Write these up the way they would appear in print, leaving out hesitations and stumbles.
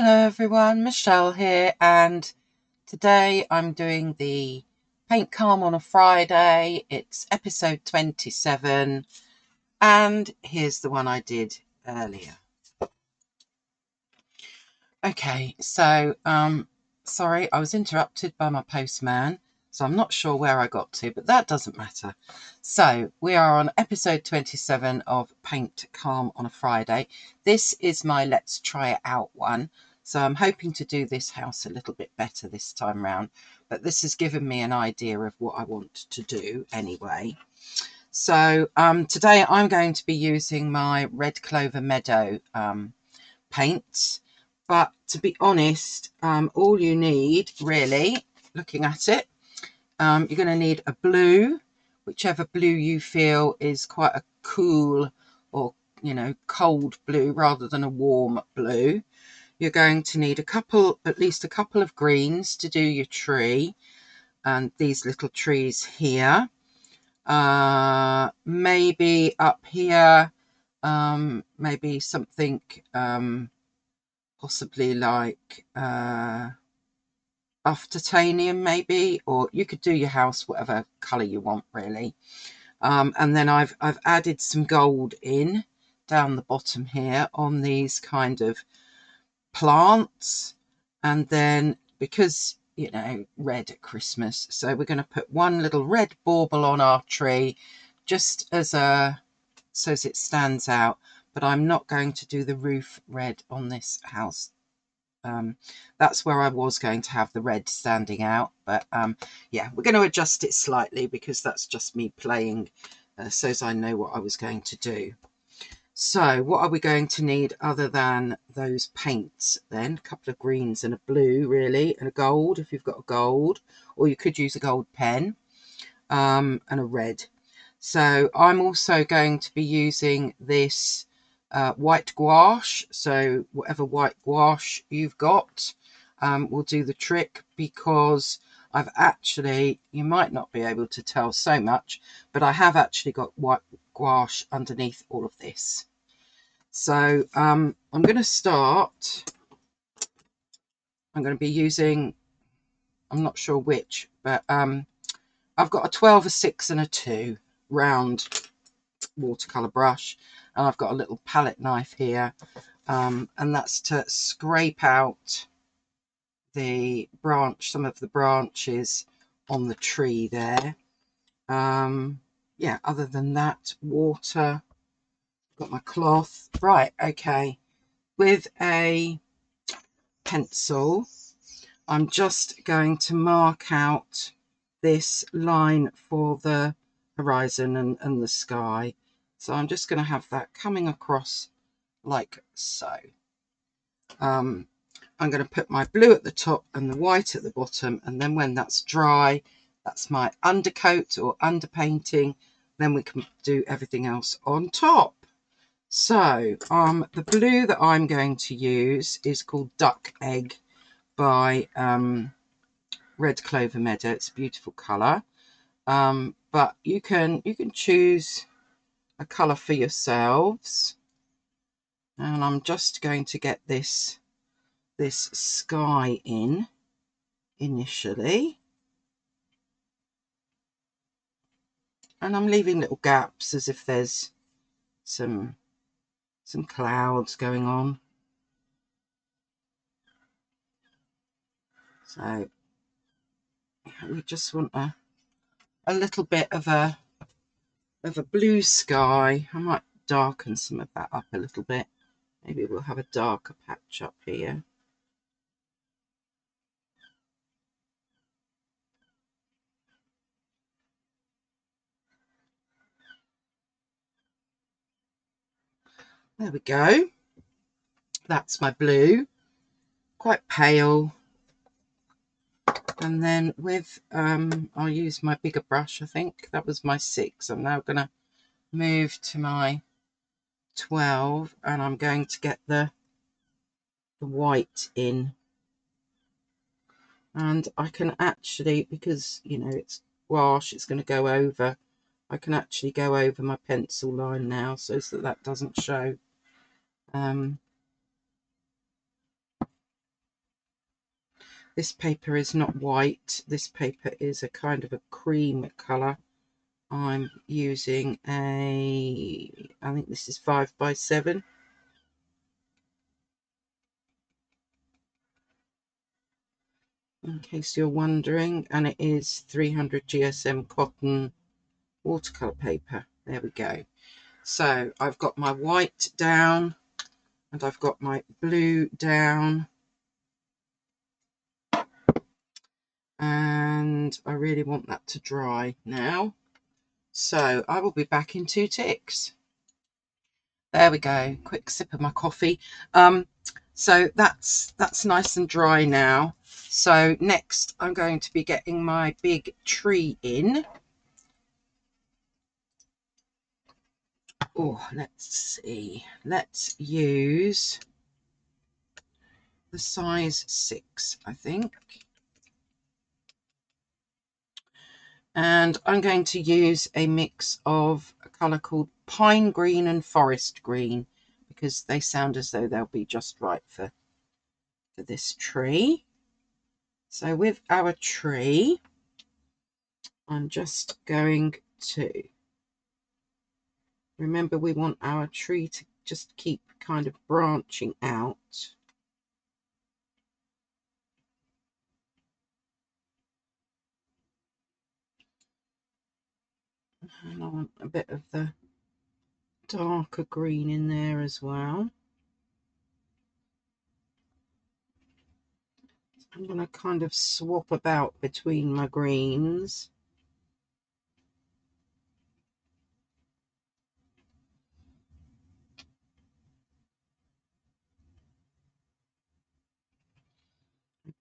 Hello everyone, Michelle here, and today I'm doing the Paint Calm on a Friday. It's episode 27, and here's the one I did earlier. Okay, so sorry, I was interrupted by my postman, so I'm not sure where I got to, but that doesn't matter. So we are on episode 27 of Paint Calm on a Friday. This is my Let's Try It Out one. So I'm hoping to do this house a little bit better this time round, but this has given me an idea of what I want to do anyway. So today I'm going to be using my Red Clover Meadow paint. But to be honest, all you need really, looking at it, you're going to need a blue, whichever blue you feel is quite a cool or, cold blue rather than a warm blue. You're going to need at least a couple of greens to do your tree, and these little trees here. Maybe up here, maybe something possibly like buff titanium maybe, or you could do your house whatever colour you want really. And then I've added some gold in down the bottom here on these kind of plants, and then because red at Christmas, so we're going to put one little red bauble on our tree just as so as it stands out, but I'm not going to do the roof red on this house. That's where I was going to have the red standing out, but yeah, we're going to adjust it slightly because that's just me playing so as I know what I was going to do. So what are we going to need other than those paints then? A couple of greens and a blue really, and a gold if you've got a gold, or you could use a gold pen, and a red. So I'm also going to be using this white gouache, so whatever white gouache you've got will do the trick, because I've actually, you might not be able to tell so much, but I have actually got white gouache underneath all of this. So I'm going to start, I'm going to be using, I'm not sure which, but I've got a 12, a 6 and a 2 round watercolour brush, and I've got a little palette knife here, and that's to scrape out the branch, some of the branches on the tree there. Yeah, other than that, water, got my cloth. Right, okay, with a pencil I'm just going to mark out this line for the horizon and the sky. So I'm just going to have that coming across like so. I'm going to put my blue at the top and the white at the bottom, and then when that's dry, that's my undercoat or underpainting, then we can do everything else on top. So the blue that I'm going to use is called Duck Egg by Red Clover Meadow. It's a beautiful colour, but you can choose a colour for yourselves. And I'm just going to get this sky in initially, and I'm leaving little gaps as if there's some clouds going on. So we just want a little bit of a blue sky. I might darken some of that up a little bit. Maybe we'll have a darker patch up here. There we go. That's my blue, quite pale. And then with I'll use my bigger brush. I think that was my 6. I'm now going to move to my 12, and I'm going to get the white in. And I can actually, because it's gouache, it's going to go over, I can actually go over my pencil line now so that doesn't show. This paper is not white. This paper is a kind of a cream colour. I'm using I think this is 5x7. In case you're wondering, and it is 300 GSM cotton watercolour paper. There we go. So I've got my white down and I've got my blue down, and I really want that to dry now. So I will be back in 2 ticks. There we go. Quick sip of my coffee. So that's nice and dry now. So next I'm going to be getting my big tree in. Oh, let's see. Let's use the size 6, I think. And I'm going to use a mix of a colour called Pine Green and Forest Green, because they sound as though they'll be just right for this tree. So with our tree, I'm just going to, remember we want our tree to just keep kind of branching out. And I want a bit of the darker green in there as well. I'm going to kind of swap about between my greens.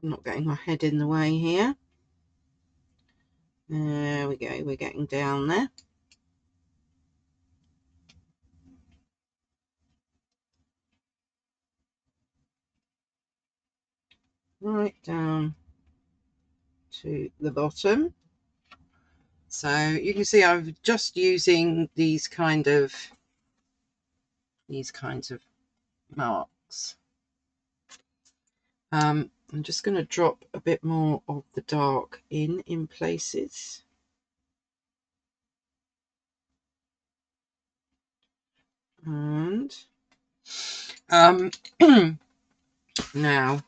I'm not getting my head in the way here. There we go, we're getting down there. Right down to the bottom. So you can see I'm just using these kinds of marks. I'm just going to drop a bit more of the dark in places. And now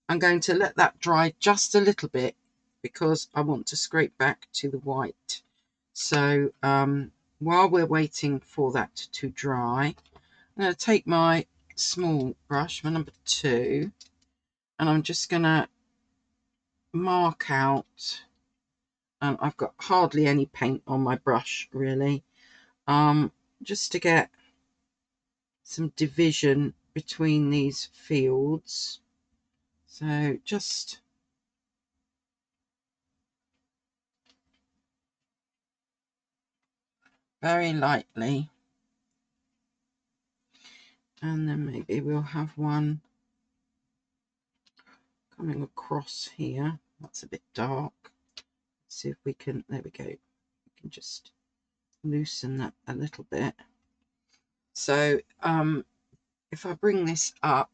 I'm going to let that dry just a little bit because I want to scrape back to the white. So while we're waiting for that to dry, I'm going to take my small brush, my number 2, and I'm just going to mark out, and I've got hardly any paint on my brush really, just to get some division between these fields. So just very lightly, and then maybe we'll have one coming across here. That's a bit dark. Let's see if we can, there we go, we can just loosen that a little bit. So if I bring this up,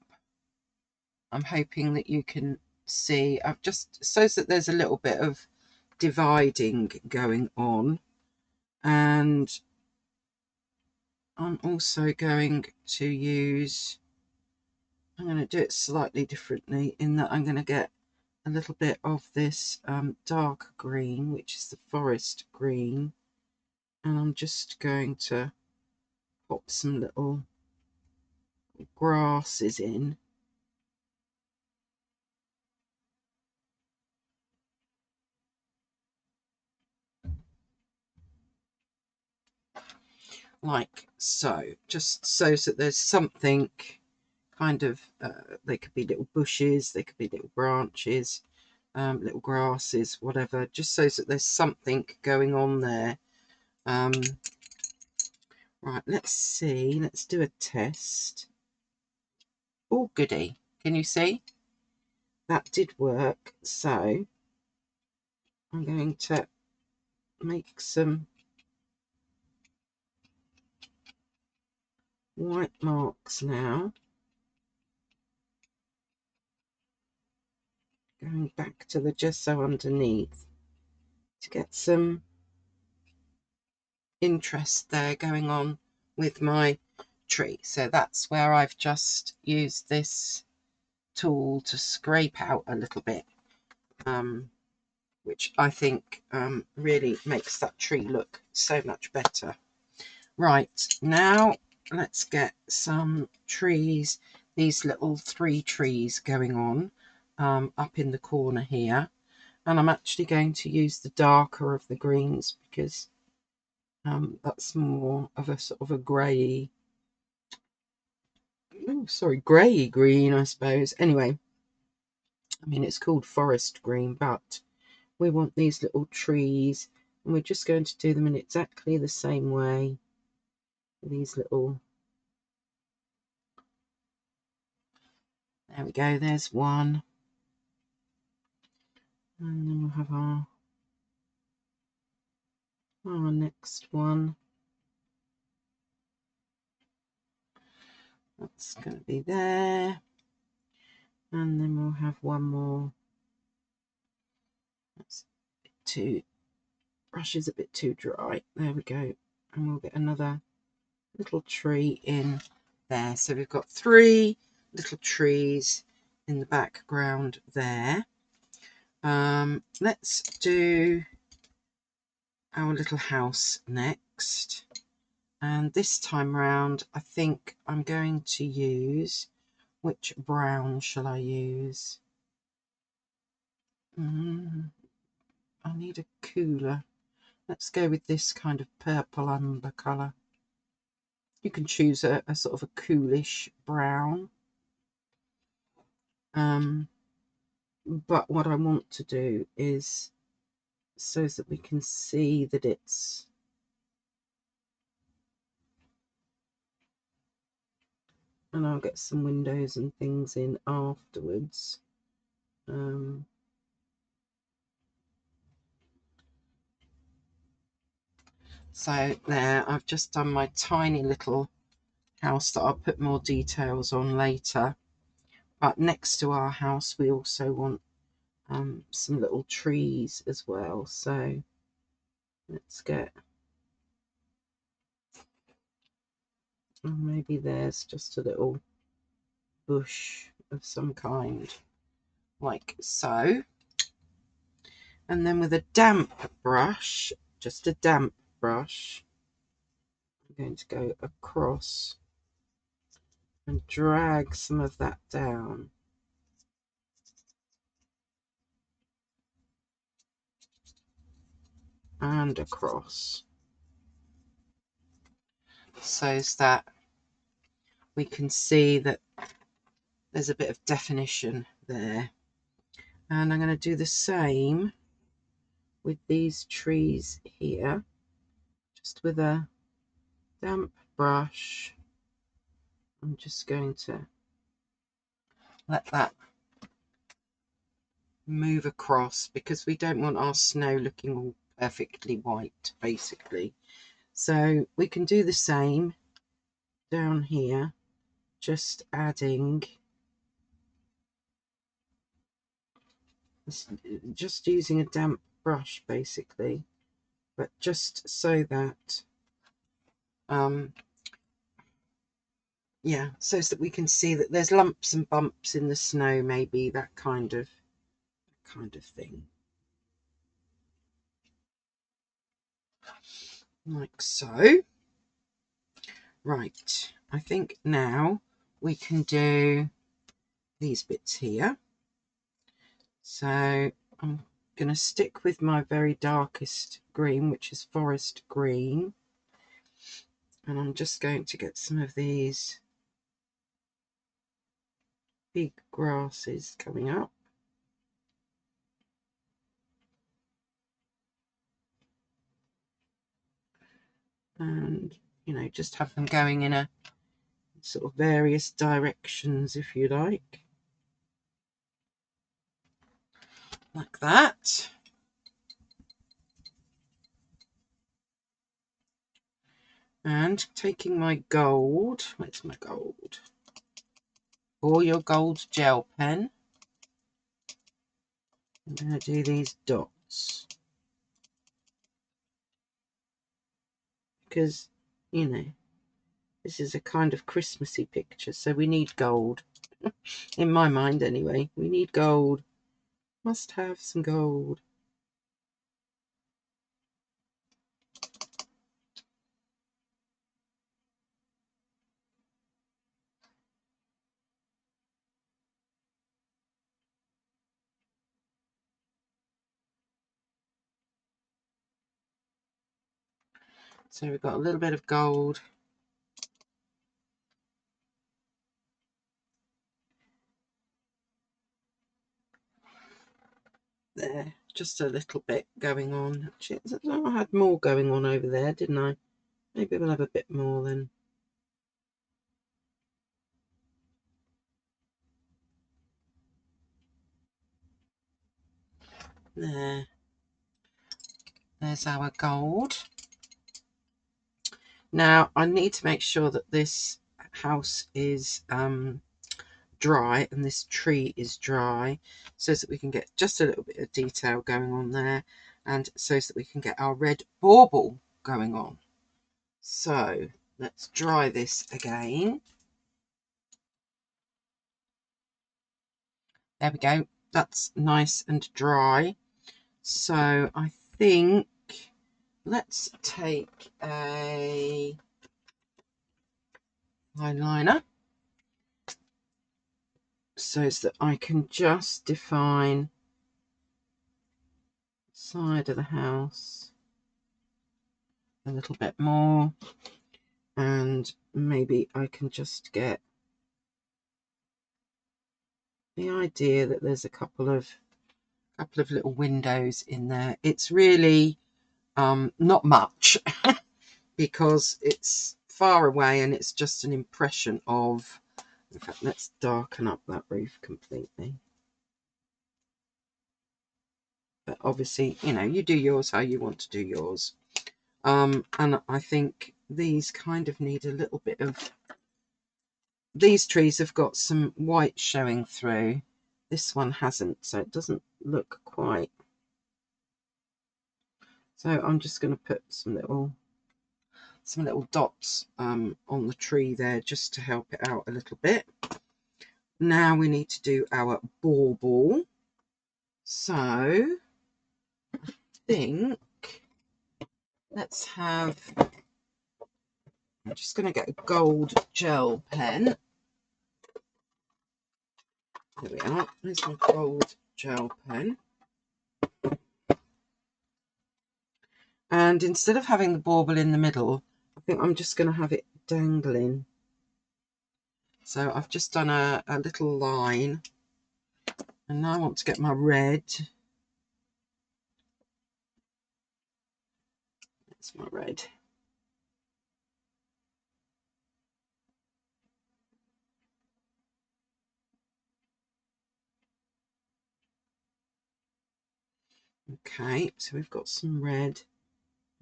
I'm hoping that you can see, I've just, so that there's a little bit of dividing going on. And I'm also going to use, I'm going to do it slightly differently in that I'm going to get a little bit of this dark green, which is the forest green, and I'm just going to pop some little grasses in. Like so, just so that there's something kind of, they could be little bushes, they could be little branches, little grasses, whatever, just so that there's something going on there. Right, let's see, let's do a test. Oh goody, can you see? That did work. So I'm going to make some white marks now, going back to the gesso underneath to get some interest there going on with my tree. So that's where I've just used this tool to scrape out a little bit, which I think really makes that tree look so much better. Right, now let's get some trees, these little 3 trees going on up in the corner here. And I'm actually going to use the darker of the greens because that's more of a sort of a grey, grey green, I suppose. Anyway, I mean, it's called forest green, but we want these little trees, and we're just going to do them in exactly the same way. These little, there we go, there's one. And then we'll have our next one. That's going to be there. And then we'll have one more. That's a bit too, brush is a bit too dry. There we go. And we'll get another little tree in there. So we've got 3 little trees in the background there. Let's do our little house next. And this time round, I think I'm going to use, which brown shall I use? I need a cooler. Let's go with this kind of purple umber colour. You can choose a sort of a coolish brown. But what I want to do is so that we can see that it's and I'll get some windows and things in afterwards. So there, I've just done my tiny little house that I'll put more details on later. But next to our house, we also want some little trees as well. So let's get, maybe there's just a little bush of some kind, like so. And then with a damp brush, just a damp brush, I'm going to go across and drag some of that down. And across. So that we can see that there's a bit of definition there. And I'm going to do the same with these trees here, just with a damp brush. I'm just going to let that move across because we don't want our snow looking all perfectly white, basically. So we can do the same down here, just adding, just using a damp brush basically, but just so that yeah, so that we can see that there's lumps and bumps in the snow, maybe that kind of thing, like so. Right, I think now we can do these bits here. So I'm going to stick with my very darkest green, which is forest green, and I'm just going to get some of these big grasses coming up. And, you know, just have them going in a sort of various directions, if you like that. And taking my gold, where's my gold? Or your gold gel pen. I'm going to do these dots because, you know, this is a kind of Christmassy picture, so we need gold. In my mind anyway, we need gold. Must have some gold. So we've got a little bit of gold. There, just a little bit going on. Actually, I had more going on over there, didn't I? Maybe we'll have a bit more then. There. There's our gold. Now, I need to make sure that this house is dry and this tree is dry so that we can get just a little bit of detail going on there, and so that we can get our red bauble going on. So let's dry this again. There we go. That's nice and dry. So I think let's take a eyeliner so that I can just define the side of the house a little bit more, and maybe I can just get the idea that there's a couple of little windows in there. It's really not much because it's far away and it's just an impression of, in fact, let's darken up that roof completely. But obviously, you know, you do yours how you want to do yours. And I think these kind of need a little bit of, these trees have got some white showing through. This one hasn't, so it doesn't look quite. So I'm just going to put some little dots on the tree there just to help it out a little bit. Now we need to do our bauble. So I think let's have, I'm just going to get a gold gel pen. There we are. There's my gold gel pen. And instead of having the bauble in the middle, I think I'm just going to have it dangling. So I've just done a little line. And now I want to get my red. That's my red. Okay, so we've got some red.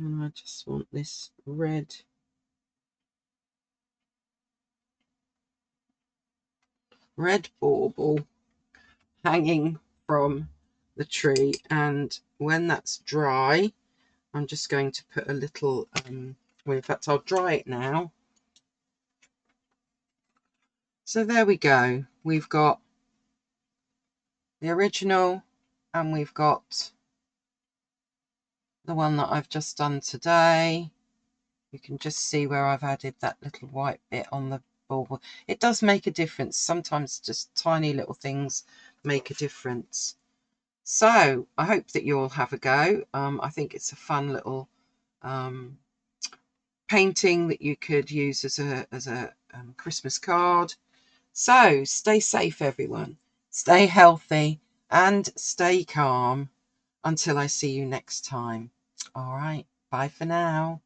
And I just want this red bauble hanging from the tree, and when that's dry I'm just going to put a little well, in fact I'll dry it now. So there we go, we've got the original and we've got the one that I've just done today. You can just see where I've added that little white bit on the bauble. It does make a difference. Sometimes just tiny little things make a difference. So I hope that you all have a go. I think it's a fun little painting that you could use as a Christmas card. So stay safe, everyone. Stay healthy and stay calm until I see you next time. All right. Bye for now.